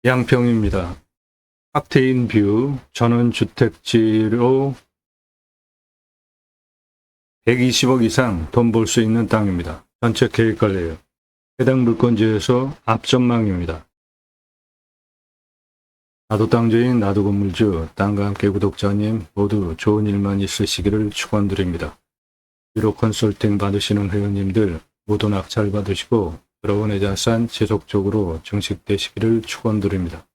양평입니다. 칵테인 뷰 전원주택지로 120억 이상 돈 벌 수 있는 땅입니다. 전체 계획관리예요. 해당 물건지에서 앞전망입니다. 나도 땅주인 나도 건물주 땅과 함께 구독자님 모두 좋은 일만 있으시기를 축원드립니다. 유로 컨설팅 받으시는 회원님들 모두 낙찰 받으시고 들어온 자산 지속적으로 증식되시기를 축원드립니다.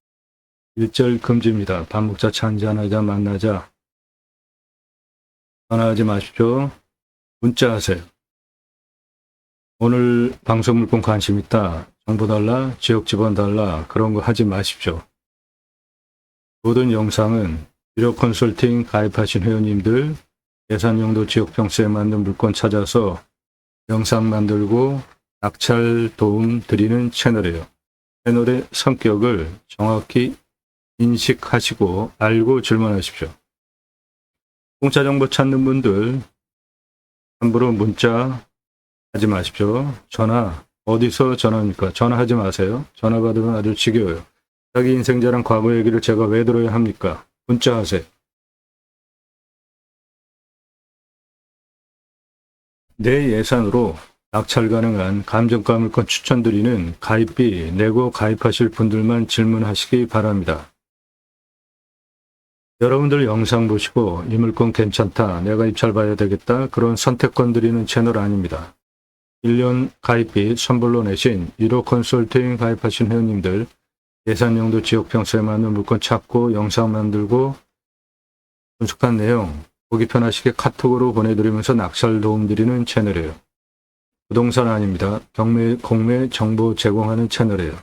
일절 금지입니다. 밥 먹자 차 한잔하자 만나자 전화하지 마십시오. 문자하세요. 오늘 방송 물건 관심 있다. 정보 달라, 지역 지번 달라 그런 거 하지 마십시오. 모든 영상은 유료 컨설팅 가입하신 회원님들 예산용도 지역평수에 맞는 물건 찾아서 영상 만들고 낙찰 도움 드리는 채널이에요. 채널의 성격을 정확히 인식하시고 알고 질문하십시오. 공짜 정보 찾는 분들 함부로 문자 하지 마십시오. 전화 어디서 전화합니까? 전화하지 마세요. 전화 받으면 아주 지겨워요. 자기 인생 자랑 과거 얘기를 제가 왜 들어야 합니까? 문자 하세요. 내 예산으로 낙찰 가능한 감정가 물건 추천드리는 가입비 내고 가입하실 분들만 질문하시기 바랍니다. 여러분들 영상 보시고 이 물건 괜찮다, 내가 입찰 봐야 되겠다 그런 선택권 드리는 채널 아닙니다. 1년 가입비 선불로 내신 유로 컨설팅 가입하신 회원님들 예산용도 지역평수에 맞는 물건 찾고 영상 만들고 분석한 내용 보기 편하시게 카톡으로 보내드리면서 낙찰 도움 드리는 채널이에요. 부동산 아닙니다. 경매, 공매 정보 제공하는 채널이에요.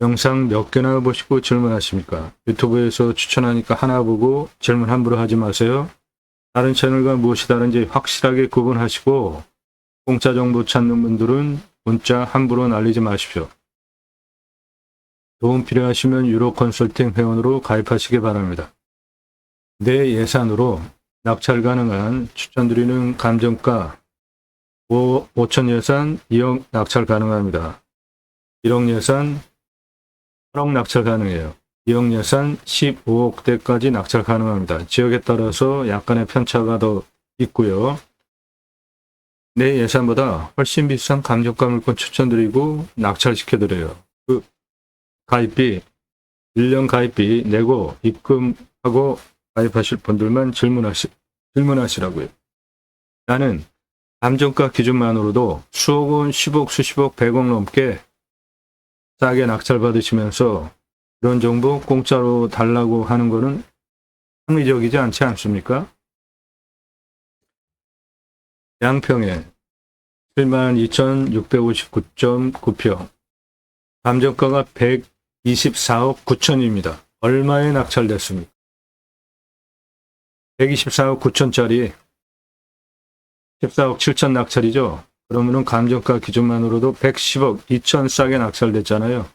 영상 몇 개나 보시고 질문하십니까? 유튜브에서 추천하니까 하나 보고 질문 함부로 하지 마세요. 다른 채널과 무엇이 다른지 확실하게 구분하시고 공짜 정보 찾는 분들은 문자 함부로 날리지 마십시오. 도움 필요하시면 유로 컨설팅 회원으로 가입하시기 바랍니다. 내 예산으로 낙찰 가능한 추천드리는 감정가 5천 예산 2억 낙찰 가능합니다. 1억 예산 8억 낙찰 가능해요. 2억 예산 15억대까지 낙찰 가능합니다. 지역에 따라서 약간의 편차가 더 있고요. 내 예산보다 훨씬 비싼 감정가 물건 추천드리고 낙찰시켜드려요. 그 가입비 1년 가입비 내고 입금하고 가입하실 분들만 질문하시라고요. 나는 감정가 기준만으로도 수억 원, 10억, 수십억, 100억 넘게 싸게 낙찰 받으시면서 이런 정보 공짜로 달라고 하는 거는 합리적이지 않지 않습니까? 양평에 72,659.9평 감정가가 124억 9천입니다. 얼마에 낙찰됐습니까? 124억 9천짜리 14억 7천 낙찰이죠. 그러면은 감정가 기준만으로도 110억 2천 싸게 낙찰됐잖아요.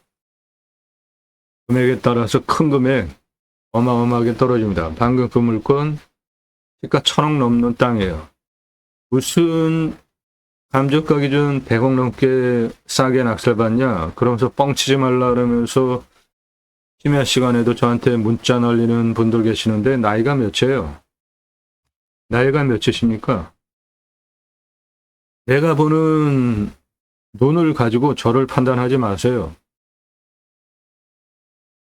금액에 따라서 큰 금액 어마어마하게 떨어집니다. 방금 그 물건 시가 1,000억 넘는 땅이에요. 무슨 감정가 기준 100억 넘게 싸게 낙찰받냐? 그러면서 뻥치지 말라 그러면서 심야 시간에도 저한테 문자 날리는 분들 계시는데 나이가 몇이에요? 나이가 몇이십니까? 내가 보는 눈을 가지고 저를 판단하지 마세요.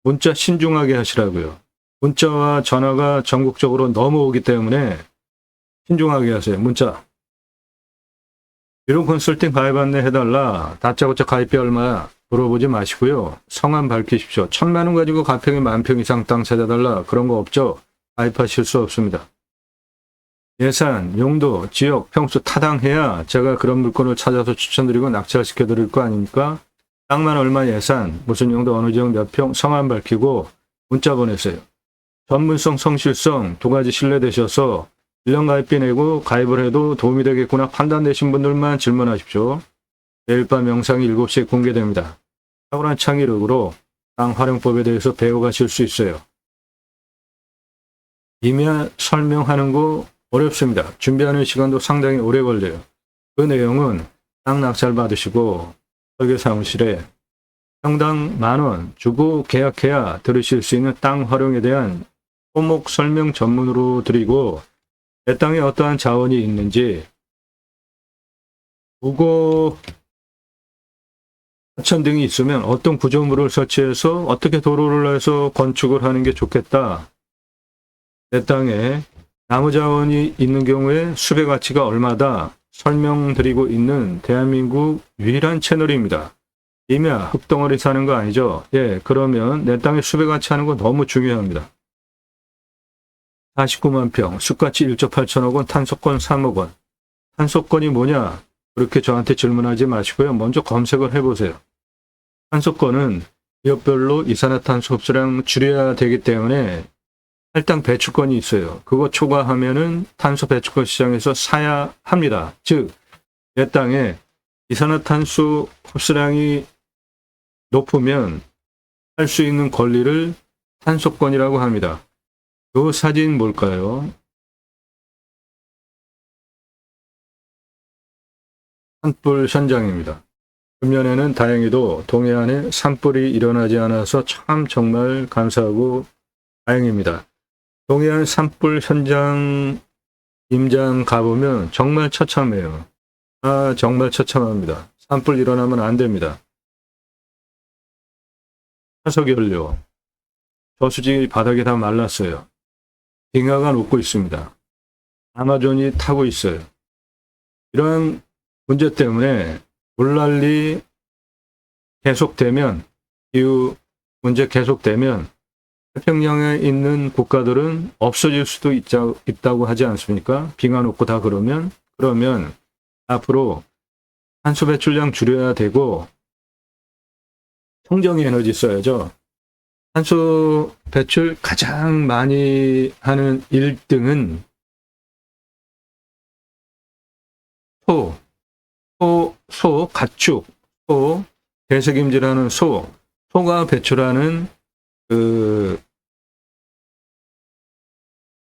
문자 신중하게 하시라고요. 문자와 전화가 전국적으로 넘어오기 때문에 신중하게 하세요. 문자. 유료 컨설팅 가입 안내 해달라. 다짜고짜 가입비 얼마야? 물어보지 마시고요. 성함 밝히십시오. 1,000만 원 가지고 가평에 10,000평 이상 땅 찾아달라. 그런 거 없죠? 가입하실 수 없습니다. 예산, 용도, 지역, 평수 타당해야 제가 그런 물건을 찾아서 추천드리고 낙찰시켜 드릴 거 아닙니까? 땅만 얼마 예산, 무슨 용도, 어느 지역 몇 평, 성함 밝히고 문자 보내세요. 전문성, 성실성 두 가지 신뢰되셔서 1년 가입비 내고 가입을 해도 도움이 되겠구나 판단되신 분들만 질문하십시오. 내일 밤 영상이 7시에 공개됩니다. 탁월한 창의력으로 땅 활용법에 대해서 배워가실 수 있어요. 이미 설명하는 거 어렵습니다. 준비하는 시간도 상당히 오래 걸려요. 그 내용은 땅 낙찰 받으시고 설계사무실에 평당 10,000원 주고 계약해야 들으실 수 있는 땅 활용에 대한 토목 설명 전문으로 드리고, 내 땅에 어떠한 자원이 있는지, 무고 하천 등이 있으면 어떤 구조물을 설치해서 어떻게 도로를 해서 건축을 하는 게 좋겠다. 내 땅에 나무 자원이 있는 경우에 수배 가치가 얼마다 설명드리고 있는 대한민국 유일한 채널입니다. 이미야 흙덩어리 사는 거 아니죠? 예, 그러면 내 땅에 수배 가치 하는 거 너무 중요합니다. 49만 평, 숲가치 1조 8천억 원, 탄소권 3억 원. 탄소권이 뭐냐? 그렇게 저한테 질문하지 마시고요. 먼저 검색을 해보세요. 탄소권은 지역별로 이산화탄소 흡수량 줄여야 되기 때문에 할당 배출권이 있어요. 그거 초과하면은 탄소 배출권 시장에서 사야 합니다. 즉, 내 땅에 이산화탄소 흡수량이 높으면 할 수 있는 권리를 탄소권이라고 합니다. 이 사진 뭘까요? 산불 현장입니다. 금년에는 다행히도 동해안에 산불이 일어나지 않아서 참 정말 감사하고 다행입니다. 동해안 산불 현장 임장 가보면 정말 처참해요. 정말 처참합니다. 산불 일어나면 안 됩니다. 화석연료, 저수지 바닥이 다 말랐어요. 빙하가 녹고 있습니다. 아마존이 타고 있어요. 이러한 문제 때문에 물난리 계속되면, 기후 문제 계속되면 태평양에 있는 국가들은 없어질 수도 있다고 하지 않습니까? 빙하 녹고 다 그러면 앞으로 탄소 배출량 줄여야 되고 청정 에너지 써야죠. 탄소 배출 가장 많이 하는 1등은 가축, 대책임질하는 소가 배출하는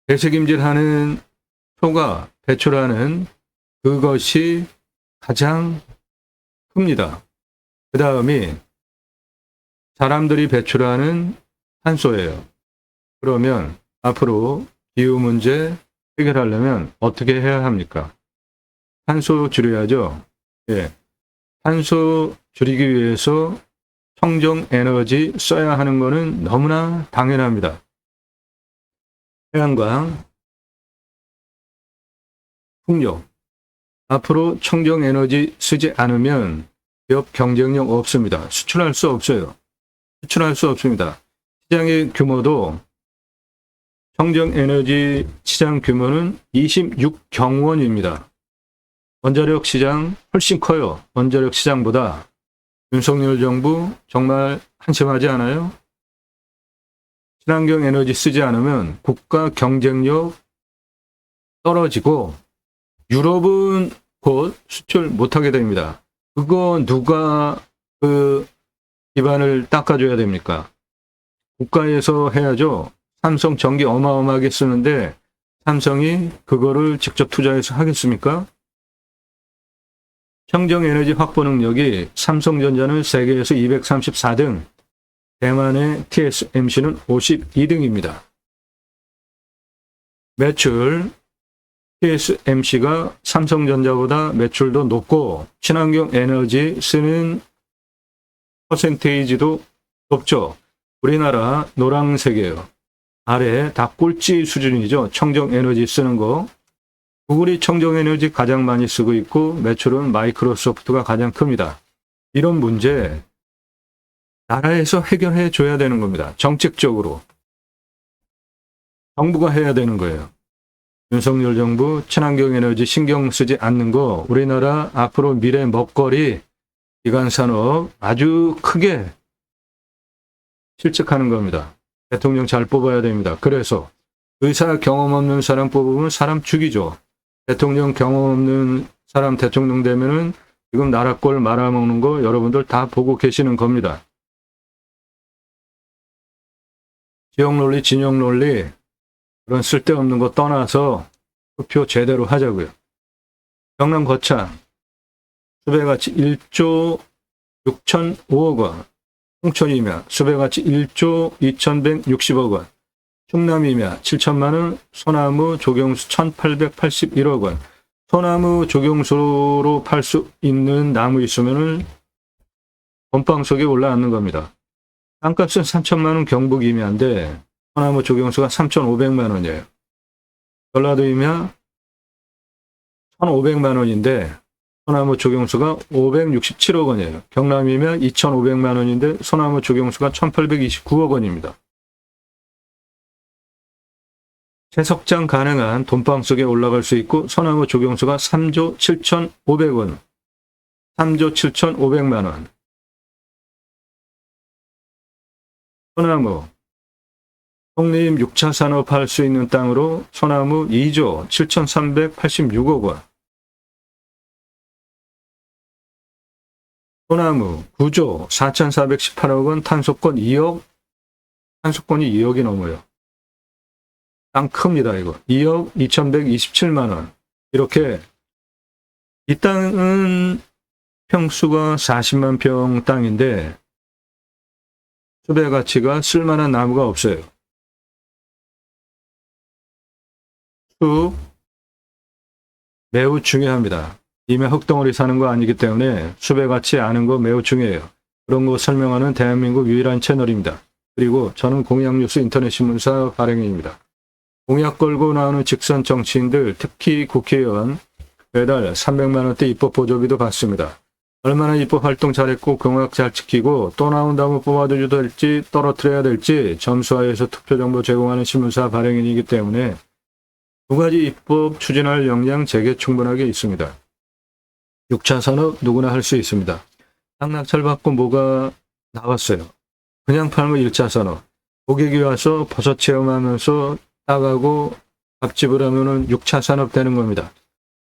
대책임질하는 소가 배출하는 그것이 가장 큽니다. 그 다음이 사람들이 배출하는 탄소예요. 그러면 앞으로 기후 문제 해결하려면 어떻게 해야 합니까? 탄소 줄여야죠. 예. 탄소 줄이기 위해서 청정 에너지 써야 하는 것은 너무나 당연합니다. 태양광, 풍력. 앞으로 청정 에너지 쓰지 않으면 기업 경쟁력 없습니다. 수출할 수 없어요. 수출할 수 없습니다. 시장의 규모도 청정 에너지 시장 규모는 26경원입니다. 원자력 시장 훨씬 커요. 원자력 시장보다. 윤석열 정부 정말 한심하지 않아요? 친환경 에너지 쓰지 않으면 국가 경쟁력 떨어지고 유럽은 곧 수출 못하게 됩니다. 그거 누가 그 기반을 닦아줘야 됩니까? 국가에서 해야죠. 삼성 전기 어마어마하게 쓰는데 삼성이 그거를 직접 투자해서 하겠습니까? 청정에너지 확보 능력이 삼성전자는 세계에서 234등, 대만의 TSMC는 52등입니다. 매출, TSMC가 삼성전자보다 매출도 높고 친환경 에너지 쓰는 퍼센테이지도 높죠. 우리나라 노란색이에요. 아래 다 꼴찌 수준이죠. 청정에너지 쓰는 거. 구글이 청정에너지 가장 많이 쓰고 있고 매출은 마이크로소프트가 가장 큽니다. 이런 문제 나라에서 해결해 줘야 되는 겁니다. 정책적으로. 정부가 해야 되는 거예요. 윤석열 정부 친환경 에너지 신경 쓰지 않는 거 우리나라 앞으로 미래 먹거리 기관산업 아주 크게 실직하는 겁니다. 대통령 잘 뽑아야 됩니다. 그래서 의사 경험 없는 사람 뽑으면 사람 죽이죠. 대통령 경험 없는 사람 대통령 되면은 지금 나라 꼴 말아먹는 거 여러분들 다 보고 계시는 겁니다. 지역 논리, 진영 논리 그런 쓸데없는 거 떠나서 투표 제대로 하자고요. 경남 거창 수배가치 1조 6,005억 원. 홍천이면 수배가치 1조 2160억 원, 충남이면 7천만 원, 소나무 조경수 1881억 원. 소나무 조경수로 팔 수 있는 나무 있으면은 돈방 속에 올라앉는 겁니다. 땅값은 3천만 원 경북 임야인데 소나무 조경수가 3,500만 원이에요. 전라도 임야 1,500만 원인데 소나무 조경수가 567억 원이에요. 경남 임야 2,500만 원인데 소나무 조경수가 1,829억 원입니다. 채석장 가능한 돈방 속에 올라갈 수 있고 소나무 조경수가 3조 7,500원, 3조 7,500만 원. 소나무, 독립 6차 산업할 수 있는 땅으로 소나무 2조 7,386억 원. 소나무 9조 4,418억 원, 탄소권 2억, 탄소권이 2억이 넘어요. 땅 큽니다, 이거. 2억 2,127만 원. 이렇게 이 땅은 평수가 40만 평 땅인데 수배 가치가 쓸만한 나무가 없어요. 수 매우 중요합니다. 임야 흙덩어리 사는 거 아니기 때문에 수배 가치 아는 거 매우 중요해요. 그런 거 설명하는 대한민국 유일한 채널입니다. 그리고 저는 공약뉴스 인터넷 신문사 발행인입니다. 공약 걸고 나오는 직선 정치인들, 특히 국회의원 매달 300만 원대 입법 보조비도 받습니다. 얼마나 입법 활동 잘했고 공약 잘 지키고 또 나온다면 뽑아줘야 될지 떨어뜨려야 될지 점수화해서 투표 정보 제공하는 신문사 발행인이기 때문에 두 가지 입법 추진할 역량 제게 충분하게 있습니다. 6차 산업 누구나 할 수 있습니다. 땅 낙찰 받고 뭐가 나왔어요. 그냥 팔면 1차 산업. 고객이 와서 버섯 체험하면서 따가고 밥집을 하면은 6차 산업 되는 겁니다.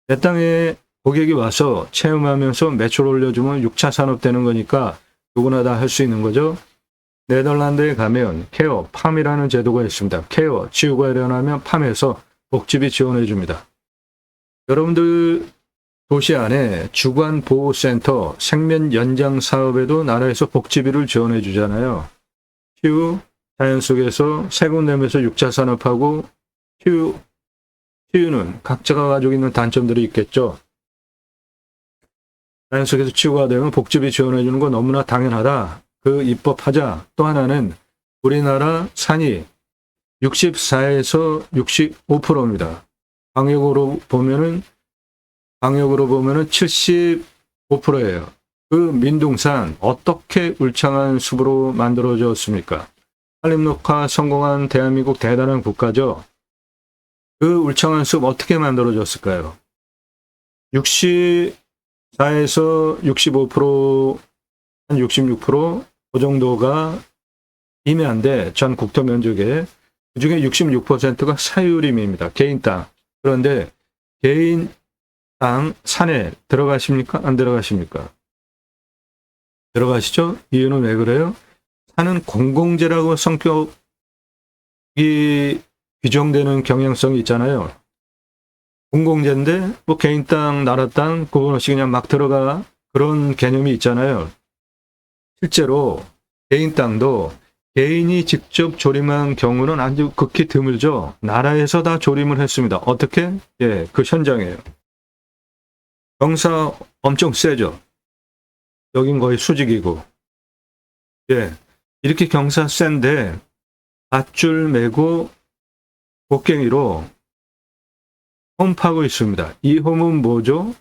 내 땅에 고객이 와서 체험하면서 매출 올려주면 6차 산업 되는 거니까 누구나 다 할 수 있는 거죠. 네덜란드에 가면 케어, 팜이라는 제도가 있습니다. 케어, 치유가 일어나면 팜에서 복지비 지원해 줍니다. 여러분들 도시 안에 주간보호센터 생면 연장 사업에도 나라에서 복지비를 지원해 주잖아요. 치유, 자연 속에서 세금 내면서 6차 산업하고 치유는 각자가 가지고 있는 단점들이 있겠죠. 자연 속에서 치유가 되면 복지비 지원해 주는 건 너무나 당연하다. 그 입법하자. 또 하나는 우리나라 산이 64에서 65%입니다. 방역으로 보면은 75%예요. 그 민둥산 어떻게 울창한 숲으로 만들어졌습니까? 산림녹화 성공한 대한민국 대단한 국가죠. 그 울창한 숲 어떻게 만들어졌을까요? 64에서 65%, 한 66%, 그 정도가 임야인데 전 국토 면적에 그중에 66%가 사유림입니다. 개인 땅. 그런데 개인 땅 산에 들어가십니까? 안 들어가십니까? 들어가시죠? 이유는 왜 그래요? 산은 공공재라고 성격이 규정되는 경향성이 있잖아요. 공공재인데 뭐 개인 땅, 나라 땅 구분 없이 그냥 막 들어가 그런 개념이 있잖아요. 실제로 개인 땅도 개인이 직접 조림한 경우는 아주 극히 드물죠. 나라에서 다 조림을 했습니다. 어떻게? 예, 그 현장이에요. 경사 엄청 세죠. 여긴 거의 수직이고. 예, 이렇게 경사 센데 밧줄 메고 곡괭이로 홈 파고 있습니다. 이 홈은 뭐죠?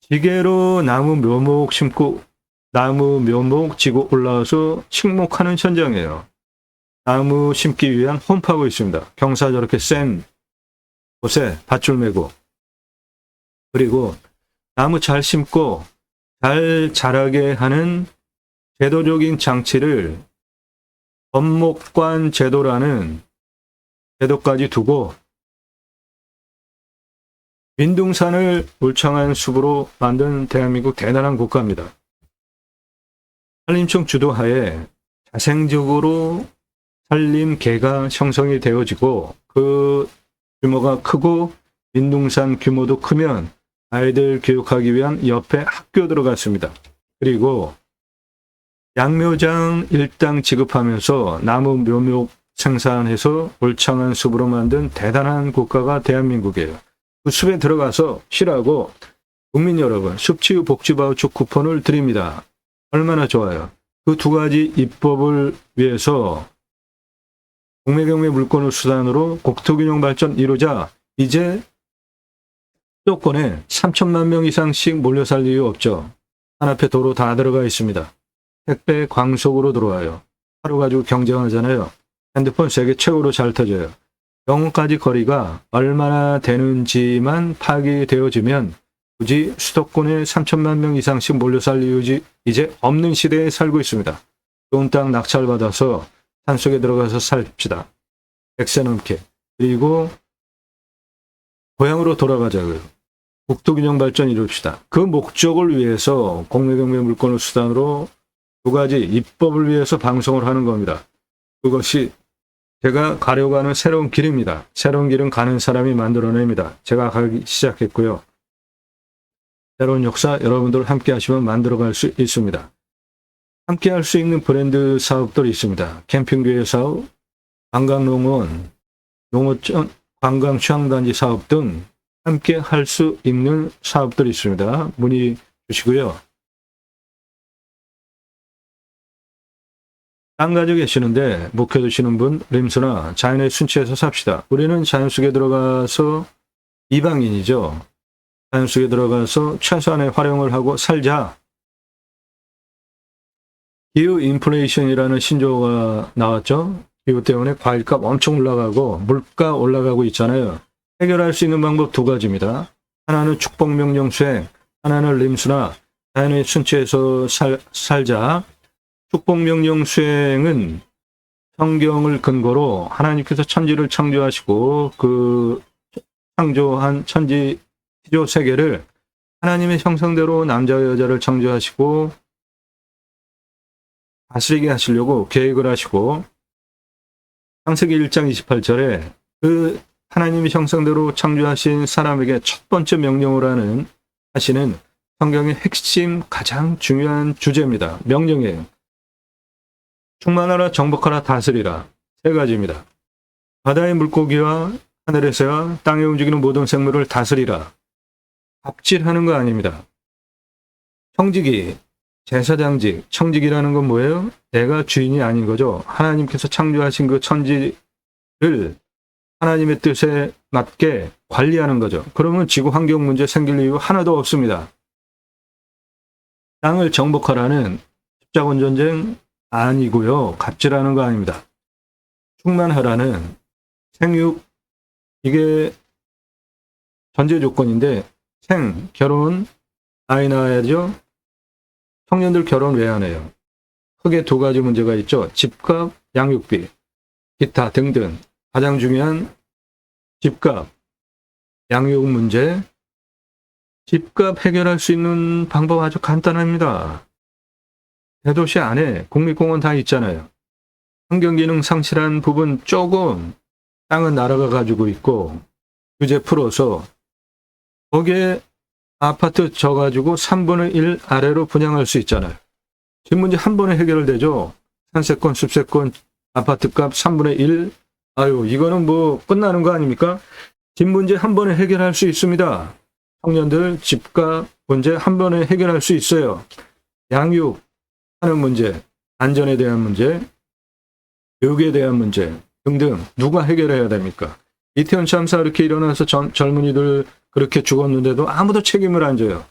지게로 나무 묘목 심고 나무 묘목 지고 올라와서 식목하는 현장이에요. 나무 심기 위한 홈 파고 있습니다. 경사 저렇게 센 곳에 밧줄 메고. 그리고 나무 잘 심고 잘 자라게 하는 제도적인 장치를 법목관 제도라는 제도까지 두고 민둥산을 울창한 숲으로 만든 대한민국 대단한 국가입니다. 산림청 주도하에 자생적으로 산림계가 형성이 되어지고 그 규모가 크고 민둥산 규모도 크면 아이들 교육하기 위한 옆에 학교 들어갔습니다. 그리고 양묘장 일당 지급하면서 나무 묘목 생산해서 울창한 숲으로 만든 대단한 국가가 대한민국이에요. 그 숲에 들어가서 쉬라고 국민 여러분 숲치유 복지바우처 쿠폰을 드립니다. 얼마나 좋아요. 그 두 가지 입법을 위해서 공매경매 물권을 수단으로 국토균형 발전 이루자. 이제 수도권에 3천만 명 이상씩 몰려 살 이유 없죠. 한 앞에 도로 다 들어가 있습니다. 택배 광속으로 들어와요. 하루 가지고 경쟁하잖아요. 핸드폰 세계 최고로 잘 터져요. 병원까지 거리가 얼마나 되는지만 파악이 되어지면 굳이 수도권에 3천만 명 이상씩 몰려 살 이유지 이제 없는 시대에 살고 있습니다. 좋은 땅 낙찰받아서 산속에 들어가서 삽시다. 100세 넘게. 그리고 고향으로 돌아가자고요. 국토균형 발전 이룹시다. 그 목적을 위해서 공매경매 물권을 수단으로 두 가지 입법을 위해서 방송을 하는 겁니다. 그것이 제가 가려고 하는 새로운 길입니다. 새로운 길은 가는 사람이 만들어냅니다. 제가 가기 시작했고요. 새로운 역사 여러분들 함께 하시면 만들어갈 수 있습니다. 함께 할 수 있는 브랜드 사업들이 있습니다. 캠핑교회 사업, 관광농원, 농어촌, 관광휴양단지 사업 등 함께 할 수 있는 사업들이 있습니다. 문의 주시고요. 땅 가지고 계시는데 묵혀두시는 분, 림수나 자연의 순치에서 삽시다. 우리는 자연 속에 들어가서 이방인이죠. 자연 속에 들어가서 최소한의 활용을 하고 살자. 기후 인플레이션이라는 신조어가 나왔죠. 기후 때문에 과일값 엄청 올라가고 물가 올라가고 있잖아요. 해결할 수 있는 방법 두 가지입니다. 하나는 축복명령 수행, 하나는 림수나 자연의 순치에서 살자. 축복명령 수행은 성경을 근거로 하나님께서 천지를 창조하시고 그 창조한 천지 피조 세계를 하나님의 형상대로 남자와 여자를 창조하시고 다스리게 하시려고 계획을 하시고 창세기 1장 28절에 그 하나님의 형상대로 창조하신 사람에게 첫 번째 명령을 하시는 성경의 핵심 가장 중요한 주제입니다. 명령이에요. 충만하라, 정복하라, 다스리라. 세 가지입니다. 바다의 물고기와 하늘에서와 땅에 움직이는 모든 생물을 다스리라. 갑질하는 거 아닙니다. 청지기, 제사장직, 청지기라는 건 뭐예요? 내가 주인이 아닌 거죠. 하나님께서 창조하신 그 천지를 하나님의 뜻에 맞게 관리하는 거죠. 그러면 지구 환경 문제 생길 이유 하나도 없습니다. 땅을 정복하라는 십자군 전쟁 아니고요. 갑질하는 거 아닙니다. 충만하라는 생육, 이게 전제 조건인데 결혼, 아이 낳아야죠. 청년들 결혼 왜 안 해요? 크게 두 가지 문제가 있죠. 집값, 양육비, 기타 등등. 가장 중요한 집값, 양육 문제. 집값 해결할 수 있는 방법 아주 간단합니다. 대도시 안에 국립공원 다 있잖아요. 환경기능 상실한 부분 조금 땅은 나라가 가지고 있고 규제 풀어서 거기에 아파트 져가지고 3분의 1 아래로 분양할 수 있잖아요. 집 문제 한 번에 해결되죠. 산세권, 숲세권, 아파트값 3분의 1. 아유, 이거는 뭐 끝나는 거 아닙니까? 집 문제 한 번에 해결할 수 있습니다. 청년들 집값 문제 한 번에 해결할 수 있어요. 양육하는 문제, 안전에 대한 문제, 교육에 대한 문제 등등 누가 해결해야 됩니까? 이태원 참사 이렇게 일어나서 젊은이들 그렇게 죽었는데도 아무도 책임을 안 져요.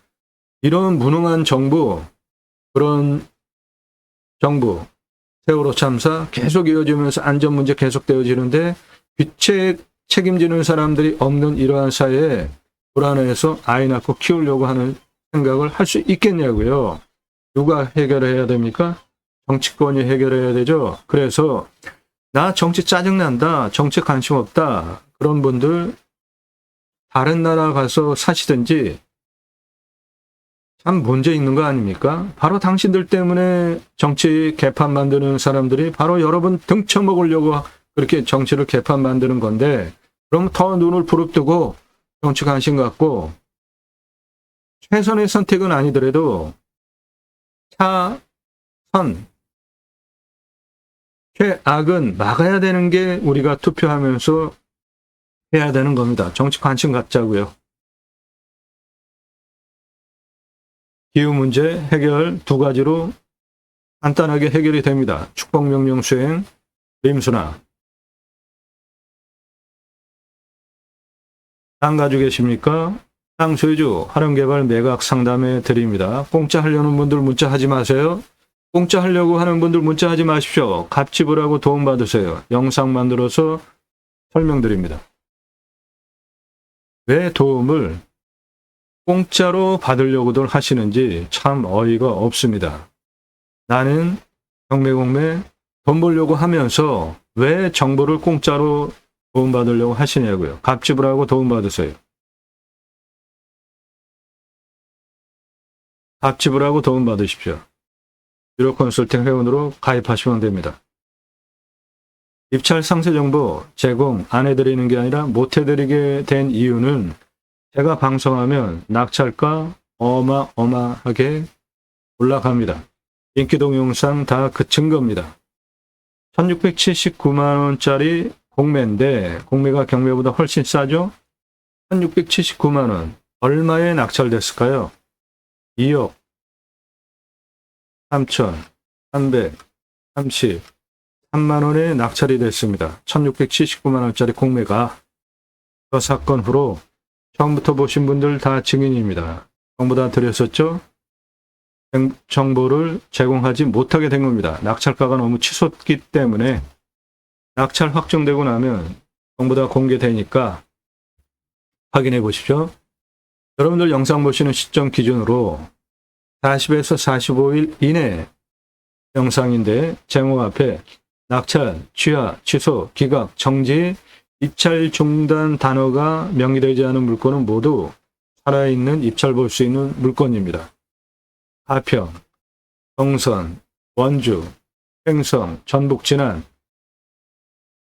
이런 무능한 정부, 그런 정부, 세월호 참사 계속 이어지면서 안전 문제 계속되어지는데 귀책 책임지는 사람들이 없는 이러한 사회에 불안해서 아이 낳고 키우려고 하는 생각을 할 수 있겠냐고요. 누가 해결해야 됩니까? 정치권이 해결해야 되죠. 그래서 나 정치 짜증난다, 정치 관심 없다, 그런 분들 다른 나라 가서 사시든지. 참 문제 있는 거 아닙니까? 바로 당신들 때문에 정치 개판 만드는 사람들이 바로 여러분 등쳐먹으려고 그렇게 정치를 개판 만드는 건데, 그럼 더 눈을 부릅뜨고 정치 관심 갖고 최선의 선택은 아니더라도 차선, 최악은 막아야 되는 게 우리가 투표하면서 해야 되는 겁니다. 정치 관심 갖자고요. 기후 문제 해결 두 가지로 간단하게 해결이 됩니다. 축복명령 수행, 림수나. 땅 가지고 계십니까? 땅 소유주 활용개발 매각 상담해 드립니다. 공짜 하려는 분들 문자 하지 마세요. 공짜 하려고 하는 분들 문자 하지 마십시오. 갑지불하고 도움받으세요. 영상 만들어서 설명드립니다. 왜 도움을 공짜로 받으려고들 하시는지 참 어이가 없습니다. 나는 경매공매 돈 벌려고 하면서 왜 정보를 공짜로 도움받으려고 하시냐고요. 갑지불하고 도움받으세요. 갑지불하고 도움받으십시오. 유료 컨설팅 회원으로 가입하시면 됩니다. 입찰 상세 정보 제공 안 해드리는 게 아니라 못 해드리게 된 이유는 제가 방송하면 낙찰가 어마어마하게 올라갑니다. 인기 동영상 다 그 증거입니다. 1679만원짜리 공매인데 공매가 경매보다 훨씬 싸죠? 1679만원 얼마에 낙찰됐을까요? 2억 3,333만원에 낙찰이 됐습니다. 1679만원짜리 공매가 그 사건 후로 처음부터 보신 분들 다 증인입니다. 정보 다 드렸었죠? 정보를 제공하지 못하게 된 겁니다. 낙찰가가 너무 치솟기 때문에 낙찰 확정되고 나면 정보 다 공개되니까 확인해 보십시오. 여러분들 영상 보시는 시점 기준으로 40에서 45일 이내 영상인데 제목 앞에 낙찰, 취하, 취소, 기각, 정지, 입찰 중단 단어가 명기되지 않은 물건은 모두 살아있는 입찰 볼 수 있는 물건입니다. 가평, 정선, 원주, 횡성, 전북 진안,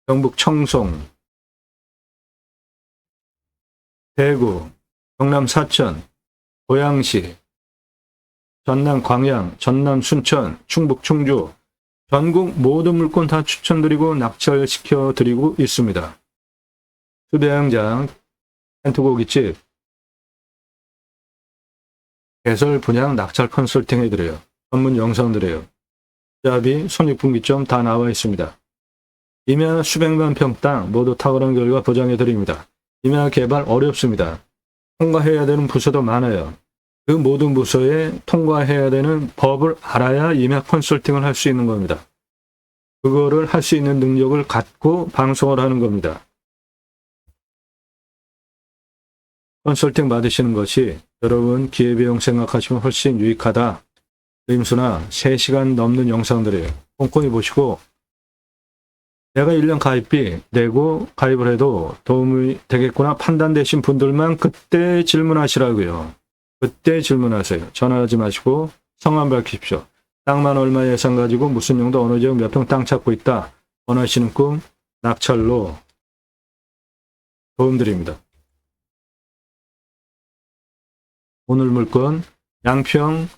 경북 청송, 대구, 경남 사천, 고양시, 전남 광양, 전남 순천, 충북 충주, 전국 모든 물건 다 추천드리고 낙찰시켜 드리고 있습니다. 수배양장, 텐트고깃집, 개설 분양 낙찰 컨설팅 해드려요. 전문 영상 드려요. 투자비, 손익분기점 다 나와 있습니다. 임야 수백만 평 땅 모두 탁월한 결과 보장해 드립니다. 임야 개발 어렵습니다. 통과해야 되는 부서도 많아요. 그 모든 부서에 통과해야 되는 법을 알아야 임야 컨설팅을 할 수 있는 겁니다. 그거를 할 수 있는 능력을 갖고 방송을 하는 겁니다. 컨설팅 받으시는 것이 여러분 기회비용 생각하시면 훨씬 유익하다. 림수나 3시간 넘는 영상들이에요. 꼼꼼히 보시고 내가 1년 가입비 내고 가입을 해도 도움이 되겠구나 판단되신 분들만 그때 질문하시라고요. 그때 질문하세요. 전화하지 마시고 성함 밝히십시오. 땅만 얼마 예산 가지고 무슨 용도 어느 지역 몇 평 땅 찾고 있다. 원하시는 꿈 낙찰로 도움드립니다. 오늘 물건 양평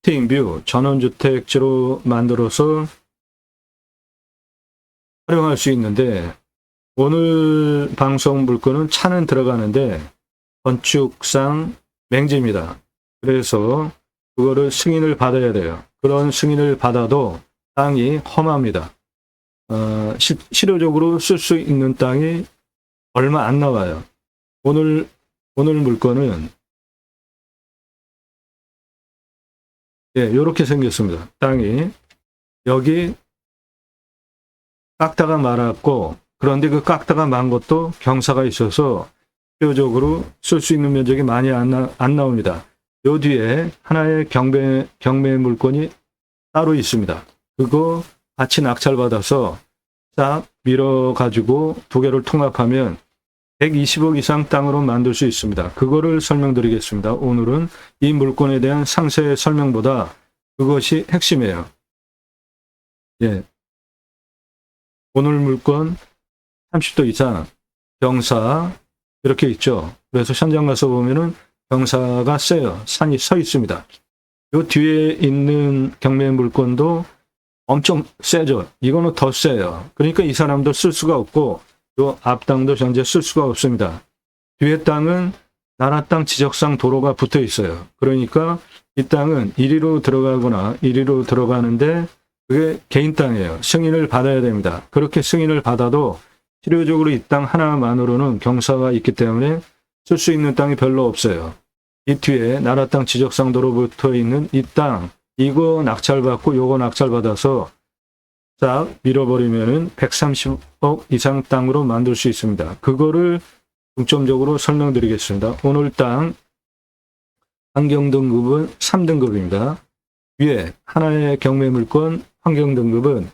택팅뷰 전원주택지로 만들어서 활용할 수 있는데 오늘 방송 물건은 차는 들어가는데 건축상 맹지입니다. 그래서 그거를 승인을 받아야 돼요. 그런 승인을 받아도 땅이 험합니다. 실효적으로 쓸 수 있는 땅이 얼마 안 나와요. 오늘 물건은 이렇게 생겼습니다. 땅이 여기 깎다가 말았고 그런데 그 깎다가 만 것도 경사가 있어서 실효적으로 쓸 수 있는 면적이 많이 안 나옵니다. 요 뒤에 하나의 경매 물건이 따로 있습니다. 그거 같이 낙찰받아서 싹 밀어가지고 두 개를 통합하면 120억 이상 땅으로 만들 수 있습니다. 그거를 설명드리겠습니다. 오늘은 이 물건에 대한 상세 설명보다 그것이 핵심이에요. 오늘 물건 30도 이상 경사 이렇게 있죠. 그래서 현장 가서 보면은 경사가 세요. 산이 서 있습니다. 이 뒤에 있는 경매 물건도 엄청 세죠. 이거는 더 세요. 그러니까 이 사람도 쓸 수가 없고 요 앞 땅도 현재 쓸 수가 없습니다. 뒤에 땅은 나라 땅 지적상 도로가 붙어 있어요. 그러니까 이 땅은 이리로 들어가거나 이리로 들어가는데 그게 개인 땅이에요. 승인을 받아야 됩니다. 그렇게 승인을 받아도 실효적으로 이 땅 하나만으로는 경사가 있기 때문에 쓸 수 있는 땅이 별로 없어요. 이 뒤에 나라 땅 지적상 도로 붙어 있는 이 땅, 이거 낙찰받고 요거 낙찰받아서 싹 밀어버리면은 130억 이상 땅으로 만들 수 있습니다. 그거를 중점적으로 설명드리겠습니다. 오늘 땅 환경등급은 3등급입니다. 위에 하나의 경매물건 환경등급은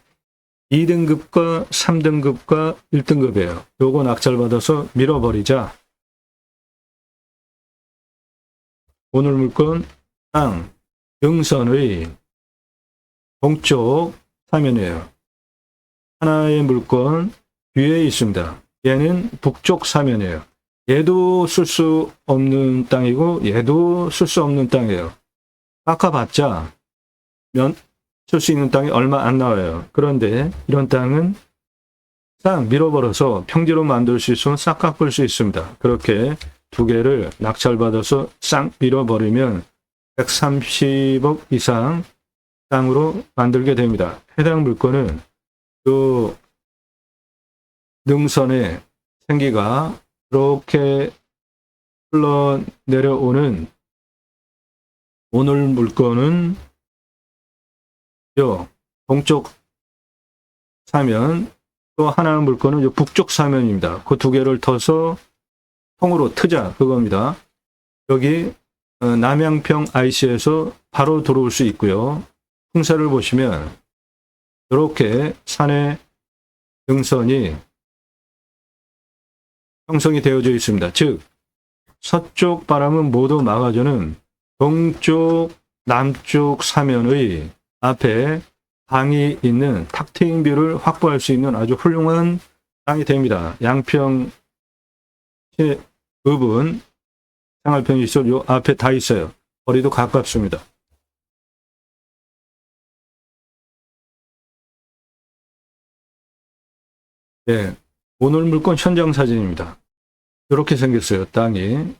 2등급과 3등급과 1등급이에요. 요거 낙찰받아서 밀어버리자. 오늘 물건 땅 능선의 동쪽 사면이에요. 하나의 물건 뒤에 있습니다. 얘는 북쪽 사면이에요. 얘도 쓸 수 없는 땅이고 얘도 쓸 수 없는 땅이에요. 깎아봤자 쓸 수 있는 땅이 얼마 안 나와요. 그런데 이런 땅은 싹 밀어버려서 평지로 만들 수 있으면 싹 깎을 수 있습니다. 그렇게 두 개를 낙찰받아서 싹 밀어버리면 130억 이상 땅으로 만들게 됩니다. 해당 물건은 그 능선의 생기가 이렇게 흘러내려오는 오늘 물건은 요 동쪽 사면, 또 하나 물건은 요 북쪽 사면입니다. 그 두 개를 터서 통으로 트자 그겁니다. 여기 남양평 IC에서 바로 들어올 수 있고요. 풍사를 보시면 이렇게 산의 능선이 형성이 되어져 있습니다. 즉 서쪽 바람은 모두 막아주는 동쪽 남쪽 사면의 앞에 방이 있는 탁 트인 뷰를 확보할 수 있는 아주 훌륭한 땅이 됩니다. 양평 부분 생활편의시설 요 앞에 다 있어요. 거리도 가깝습니다. 네, 오늘 물건 현장 사진입니다. 이렇게 생겼어요. 땅이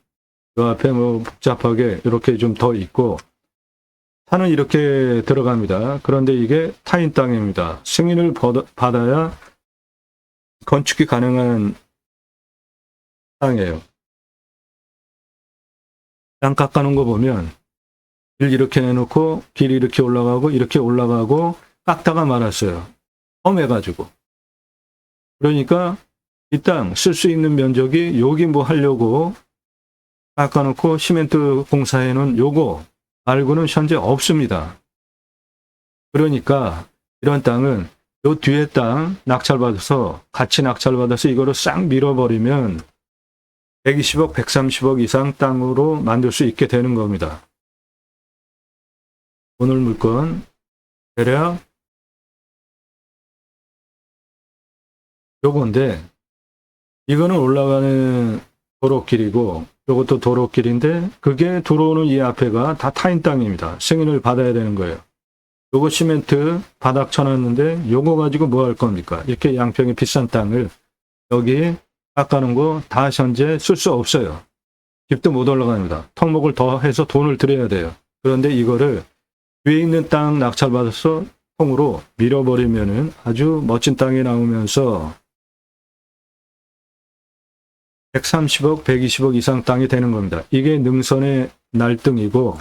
그 앞에 뭐 복잡하게 이렇게 좀 더 있고 산은 이렇게 들어갑니다. 그런데 이게 타인 땅입니다. 승인을 받아야 건축이 가능한 땅이에요. 땅 깎아놓은 거 보면 길 이렇게 내놓고 길이 이렇게 올라가고 깎다가 말았어요. 험해가지고. 그러니까 이 땅 쓸 수 있는 면적이 여기 뭐 하려고 깎아놓고 시멘트 공사해놓은 요거 말고는 현재 없습니다. 그러니까 이런 땅은 요 뒤에 땅 낙찰받아서 같이 낙찰받아서 이거를 싹 밀어버리면 120억, 130억 이상 땅으로 만들 수 있게 되는 겁니다. 오늘 물건 대략 요건데 이거는 올라가는 도로길이고 요것도 도로길인데 그게 들어오는 이 앞에가 다 타인 땅입니다. 승인을 받아야 되는 거예요. 요거 시멘트 바닥 쳐놨는데 요거 가지고 뭐 할 겁니까? 이렇게 양평의 비싼 땅을 여기 깎아놓은 거 다 현재 쓸 수 없어요. 집도 못 올라갑니다. 턱목을 더 해서 돈을 들여야 돼요. 그런데 이거를 위에 있는 땅 낙찰받아서 통으로 밀어버리면은 아주 멋진 땅이 나오면서 130억, 120억 이상 땅이 되는 겁니다. 이게 능선의 날등이고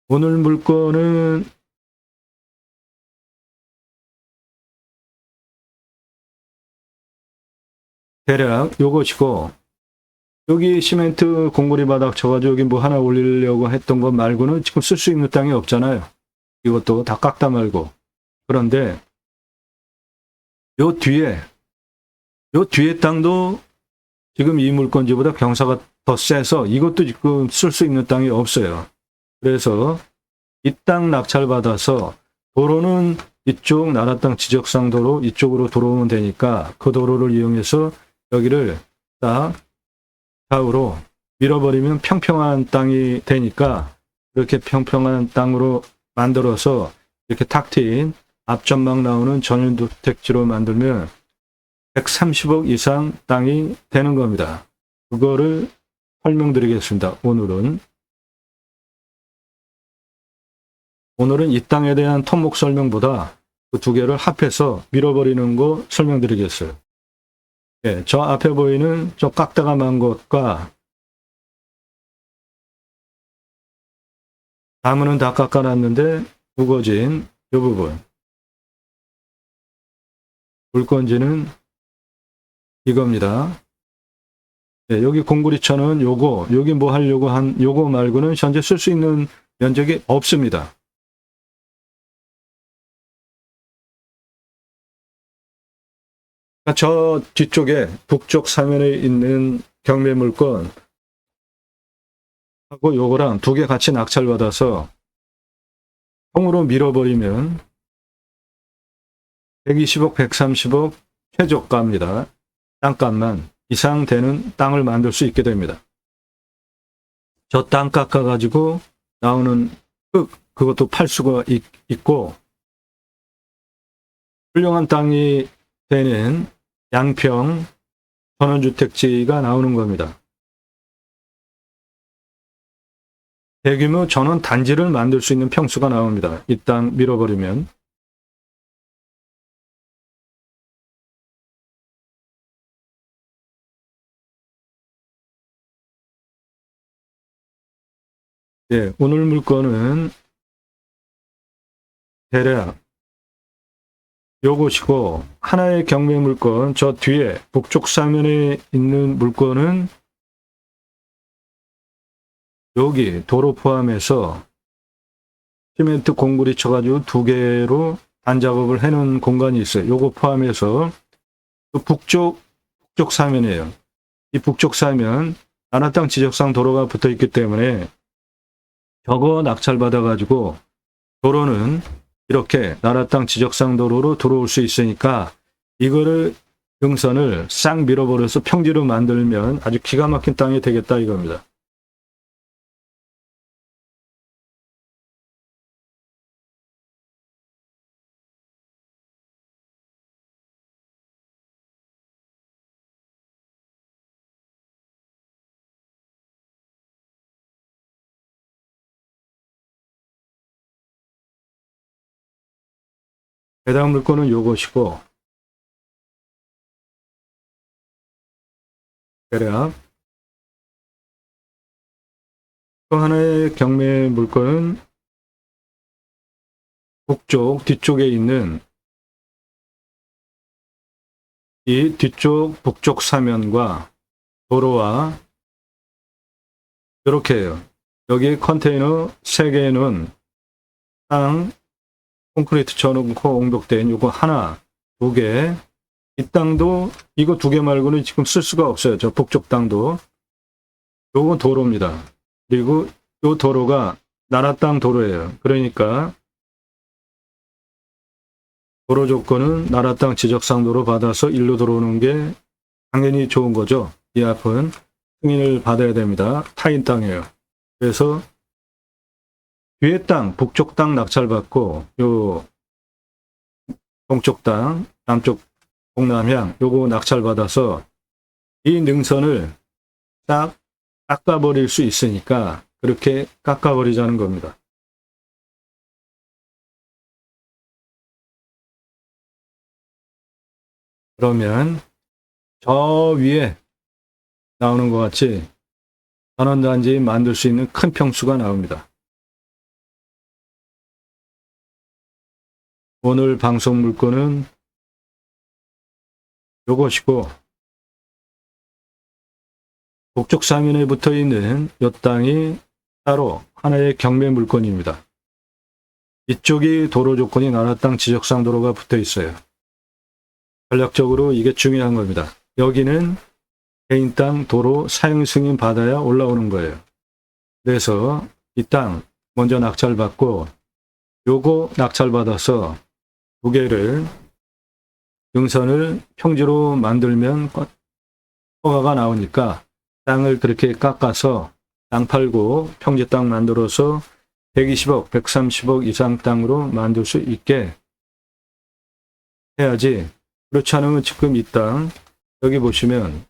오늘 물건은 대략 요것이고 여기 시멘트 공구리 바닥 쳐가지고 여기 뭐 하나 올리려고 했던 것 말고는 지금 쓸 수 있는 땅이 없잖아요. 이것도 다 깎다 말고. 그런데 요 뒤에 땅도 지금 이 물건지보다 경사가 더 세서 이것도 지금 쓸 수 있는 땅이 없어요. 그래서 이 땅 낙찰받아서 도로는 이쪽 나라 땅 지적상 도로 이쪽으로 들어오면 되니까 그 도로를 이용해서 여기를 딱 좌우로 밀어버리면 평평한 땅이 되니까 이렇게 평평한 땅으로 만들어서 이렇게 탁 트인 앞전망 나오는 전용주택지로 만들면 130억 이상 땅이 되는 겁니다. 그거를 설명드리겠습니다. 오늘은 이 땅에 대한 토목 설명보다 그 두 개를 합해서 밀어버리는 거 설명드리겠어요. 예, 저 앞에 보이는 저 깎다가 만 것과 나무는 다 깎아놨는데 우거진 이 부분, 물건지는 이겁니다. 예, 여기 공구리천은 요거, 여기 뭐 하려고 한 요거 말고는 현재 쓸 수 있는 면적이 없습니다. 저 뒤쪽에 북쪽 사면에 있는 경매 물건 하고 요거랑 두 개 같이 낙찰받아서 통으로 밀어버리면 120억, 130억 최저가입니다. 땅값만 이상 되는 땅을 만들 수 있게 됩니다. 저 땅 깎아가지고 나오는 흙, 그것도 팔 수가 있고, 훌륭한 땅이 되는 양평 전원주택지가 나오는 겁니다. 대규모 전원 단지를 만들 수 있는 평수가 나옵니다. 이 땅 밀어버리면. 예, 오늘 물건은 대략 요것이고, 하나의 경매 물건, 저 뒤에 북쪽 사면에 있는 물건은 여기 도로 포함해서 시멘트 공구리 쳐가지고 두 개로 단작업을 해놓은 공간이 있어요. 요거 포함해서 북쪽 사면이에요. 이 북쪽 사면 나라땅 지적상 도로가 붙어 있기 때문에 저거 낙찰받아가지고 도로는 이렇게 나라땅 지적상 도로로 들어올 수 있으니까 이거를 등선을 싹 밀어버려서 평지로 만들면 아주 기가 막힌 땅이 되겠다 이겁니다. 해당 물건은 요것이고, 대략 또 하나의 경매 물건은 북쪽 뒤쪽에 있는 이 뒤쪽 북쪽 사면과 도로와 이렇게 해요. 여기 컨테이너 3개는 땅 콘크리트 쳐놓고 옹벽된 요거 하나, 2개. 이 땅도 이거 2개 말고는 지금 쓸 수가 없어요. 저 북쪽 땅도. 요거 도로입니다. 그리고 요 도로가 나라 땅 도로예요. 그러니까 도로 조건은 나라 땅 지적상 도로 받아서 일로 들어오는 게 당연히 좋은 거죠. 이 앞은 승인을 받아야 됩니다. 타인 땅이에요. 그래서 뒤에 땅, 북쪽 땅 낙찰받고 요 동쪽 땅, 남쪽 동남향 요거 낙찰받아서 이 능선을 딱 깎아버릴 수 있으니까 그렇게 깎아버리자는 겁니다. 그러면 저 위에 나오는 것 같이 전원단지 만들 수 있는 큰 평수가 나옵니다. 오늘 방송 물건은 요것이고, 북쪽 사면에 붙어 있는 이 땅이 따로 하나의 경매 물건입니다. 이쪽이 도로 조건이 나라 땅 지적상 도로가 붙어 있어요. 전략적으로 이게 중요한 겁니다. 여기는 개인 땅 도로 사용 승인 받아야 올라오는 거예요. 그래서 이 땅 먼저 낙찰받고 요거 낙찰받아서 2개를 능선을 평지로 만들면 허가가 나오니까 땅을 그렇게 깎아서 땅 팔고 평지 땅 만들어서 120억, 130억 이상 땅으로 만들 수 있게 해야지. 그렇지 않으면 지금 이 땅, 여기 보시면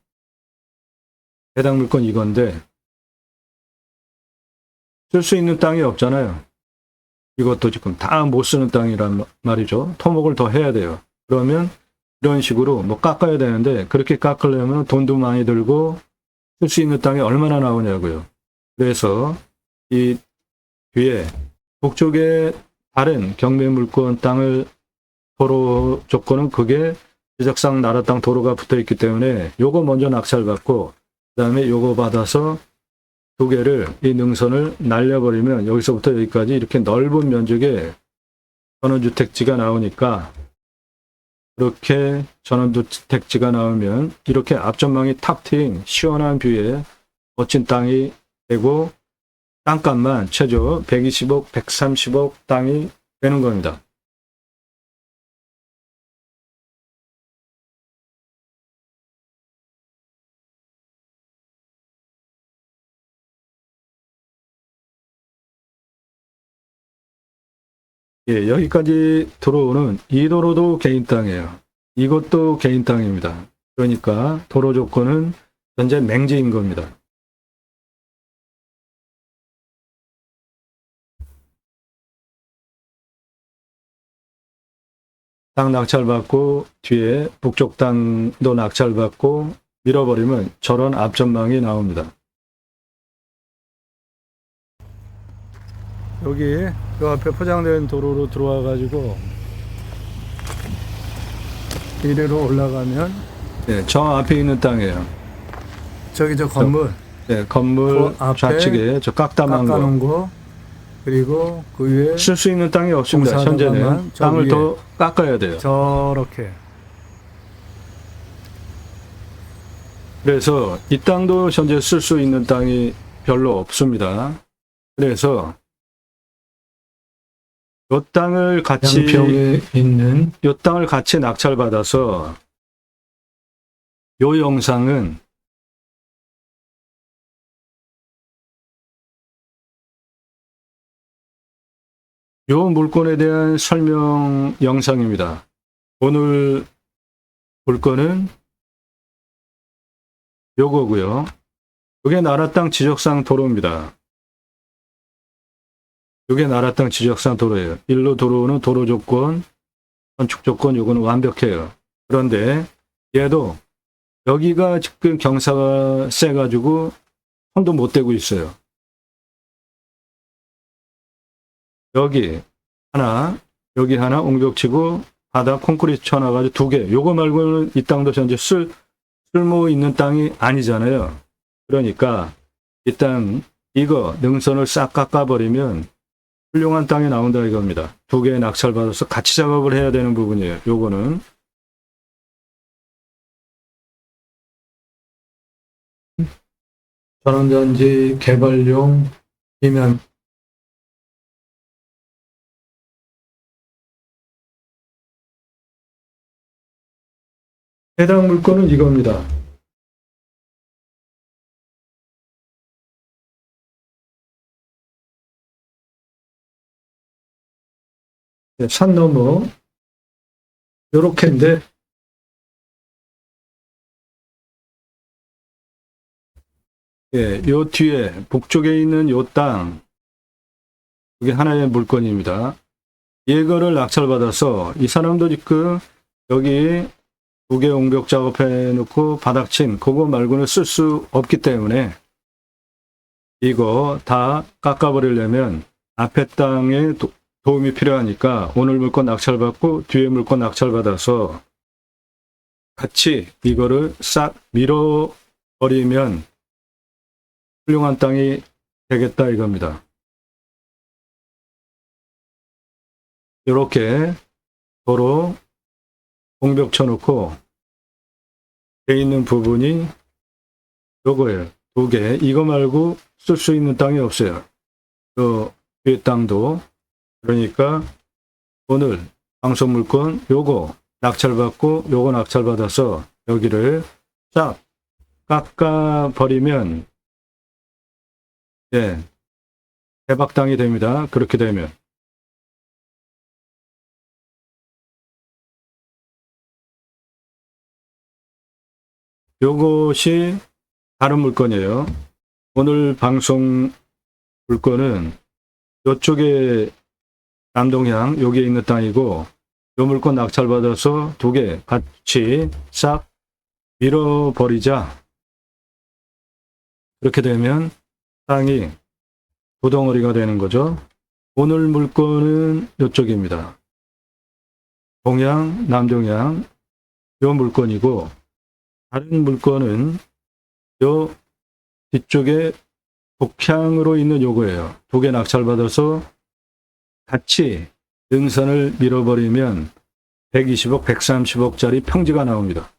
해당 물건 이건데 쓸 수 있는 땅이 없잖아요. 이것도 지금 다 못 쓰는 땅이란 말이죠. 토목을 더 해야 돼요. 그러면 이런 식으로 뭐 깎아야 되는데 그렇게 깎으려면 돈도 많이 들고 쓸 수 있는 땅이 얼마나 나오냐고요. 그래서 이 뒤에 북쪽에 다른 경매 물건 땅을 도로 조건은 그게 지적상 나라 땅 도로가 붙어 있기 때문에 요거 먼저 낙찰받고 그다음에 요거 받아서 두 개를 이 능선을 날려버리면 여기서부터 여기까지 이렇게 넓은 면적의 전원주택지가 나오니까 그렇게 전원주택지가 나오면 이렇게 앞전망이 탁 트인 시원한 뷰에 멋진 땅이 되고 땅값만 최저 120억, 130억 땅이 되는 겁니다. 예, 여기까지 들어오는 이 도로도 개인 땅이에요. 이것도 개인 땅입니다. 그러니까 도로 조건은 현재 맹지인 겁니다. 땅 낙찰받고 뒤에 북쪽 땅도 낙찰받고 밀어버리면 저런 앞전망이 나옵니다. 여기 그 앞에 포장된 도로로 들어와 가지고 이리로 올라가면 네, 저 앞에 있는 땅이에요. 저기 저 건물. 네, 건물 그 앞에 좌측에 저 깎아놓은 거. 그리고 그 위에 쓸 수 있는 땅이 없습니다. 현재는 땅을 더 깎아야 돼요. 저렇게. 그래서 이 땅도 현재 쓸 수 있는 땅이 별로 없습니다. 그래서 요 땅을 같이 양평에 있는 요 땅을 같이 낙찰받아서 요 영상은 요 물건에 대한 설명 영상입니다. 오늘 물건은 요거고요. 이게 나라 땅 지적상 도로입니다. 이게 나라 땅 지적상 도로예요. 일로 들어오는 도로 조건, 건축 조건 요거는 완벽해요. 그런데 얘도 여기가 지금 경사가 세가지고 손도 못 대고 있어요. 여기 하나, 여기 하나 옹벽치고 바닥 콘크리트 쳐놔가지고 두 개. 요거 말고는 이 땅도 현재 쓸모 있는 땅이 아니잖아요. 그러니까 이 땅 이거 능선을 싹 깎아버리면 훌륭한 땅이 나온다 이겁니다. 두 개의 낙찰받아서 같이 작업을 해야 되는 부분이에요. 요거는 전원전지 개발용 이면 해당 물건은 이겁니다. 네, 산 너머 요렇게인데 예, 요 뒤에 북쪽에 있는 요 땅 이게 하나의 물건입니다. 이거를 낙찰받아서 이 사람도 지금 여기 두 개 옹벽 작업해 놓고 바닥친 그거 말고는 쓸 수 없기 때문에 이거 다 깎아버리려면 앞에 땅에 도움이 필요하니까 오늘 물건 낙찰받고 뒤에 물건 낙찰받아서 같이 이거를 싹 밀어버리면 훌륭한 땅이 되겠다 이겁니다. 이렇게 도로 공벽 쳐놓고 돼 있는 부분이 요거예요. 두 개. 이거 말고 쓸 수 있는 땅이 없어요. 요 뒤에 땅도. 그러니까 오늘 방송 물건 요거 낙찰받고 요거 낙찰받아서 여기를 싹 깎아버리면 예, 대박당이 됩니다. 그렇게 되면. 요것이 다른 물건이에요. 오늘 방송 물건은 이쪽에 남동향 여기에 있는 땅이고 요 물건 낙찰받아서 두 개 같이 싹 밀어버리자. 그렇게 되면 땅이 두 덩어리가 되는 거죠. 오늘 물건은 이쪽입니다. 동향, 남동향 요 물건이고 다른 물건은 요 뒤쪽에 북향으로 있는 요거예요. 두 개 낙찰받아서 같이 능선을 밀어버리면 120억, 130억짜리 평지가 나옵니다.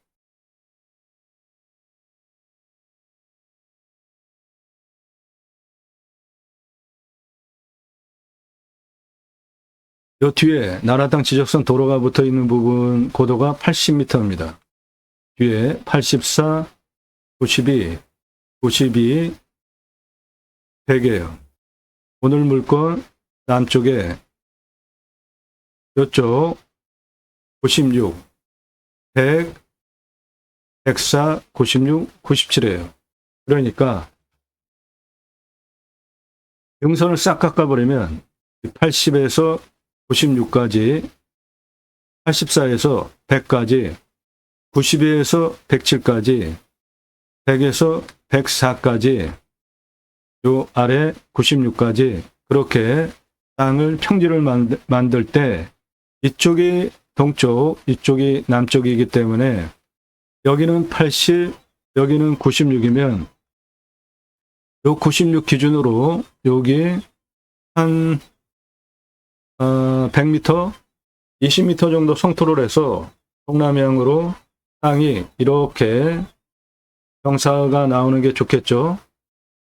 요 뒤에 나라땅 지적선 도로가 붙어 있는 부분 고도가 80m입니다. 뒤에 84, 92, 92, 100이에요. 오늘 물건 남쪽에 이쪽 96, 100, 104, 96, 97이에요. 그러니까 능선을 싹 깎아버리면 80에서 96까지, 84에서 100까지, 92에서 107까지, 100에서 104까지, 요 아래 96까지 그렇게 땅을 평지를 만들 때 이쪽이 동쪽, 이쪽이 남쪽이기 때문에 여기는 80, 여기는 96이면 요 96 기준으로 여기 한 100m, 20m 정도 성토를 해서 동남향으로 땅이 이렇게 경사가 나오는 게 좋겠죠.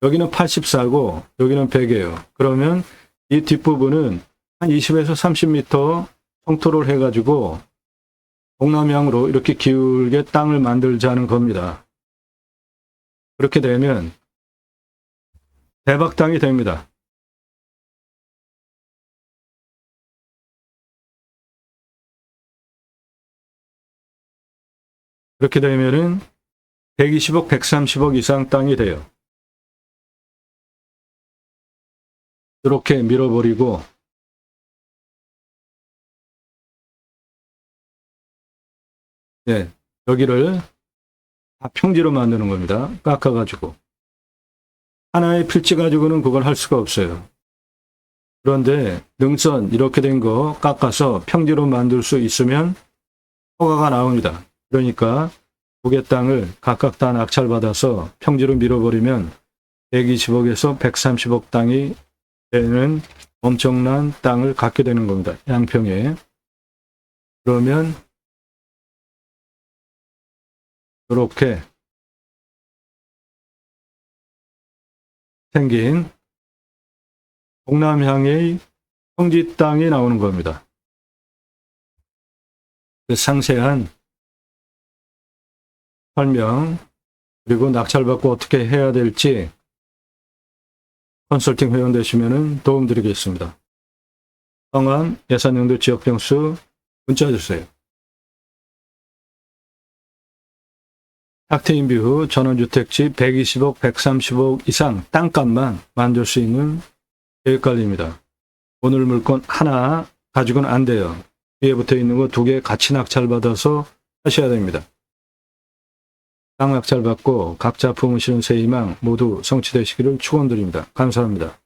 여기는 84고 여기는 100이에요. 그러면 이 뒷부분은 한 20에서 30m 성토를 해가지고 동남향으로 이렇게 기울게 땅을 만들자는 겁니다. 그렇게 되면 대박 땅이 됩니다. 그렇게 되면은 120억, 130억 이상 땅이 돼요. 이렇게 밀어버리고 네, 여기를 다 평지로 만드는 겁니다. 깎아가지고 하나의 필지 가지고는 그걸 할 수가 없어요. 그런데 능선 이렇게 된 거 깎아서 평지로 만들 수 있으면 허가가 나옵니다. 그러니까 두 개 땅을 각각 다 낙찰받아서 평지로 밀어버리면 120억에서 130억 땅이 되는 엄청난 땅을 갖게 되는 겁니다. 양평에. 그러면 이렇게 생긴 동남향의 평지 땅이 나오는 겁니다. 그 상세한 설명 그리고 낙찰받고 어떻게 해야 될지 컨설팅 회원 되시면 도움드리겠습니다. 성함, 예산용도 지역병수 문자 주세요. 탁트인뷰 후 전원주택지 120억, 130억 이상 땅값만 만들 수 있는 계획관리입니다. 오늘 물건 하나 가지고는 안 돼요. 뒤에 붙어 있는 거 두 개 같이 낙찰받아서 하셔야 됩니다. 땅 낙찰받고 각자 품으시는 새 희망 모두 성취되시기를 축원드립니다. 감사합니다.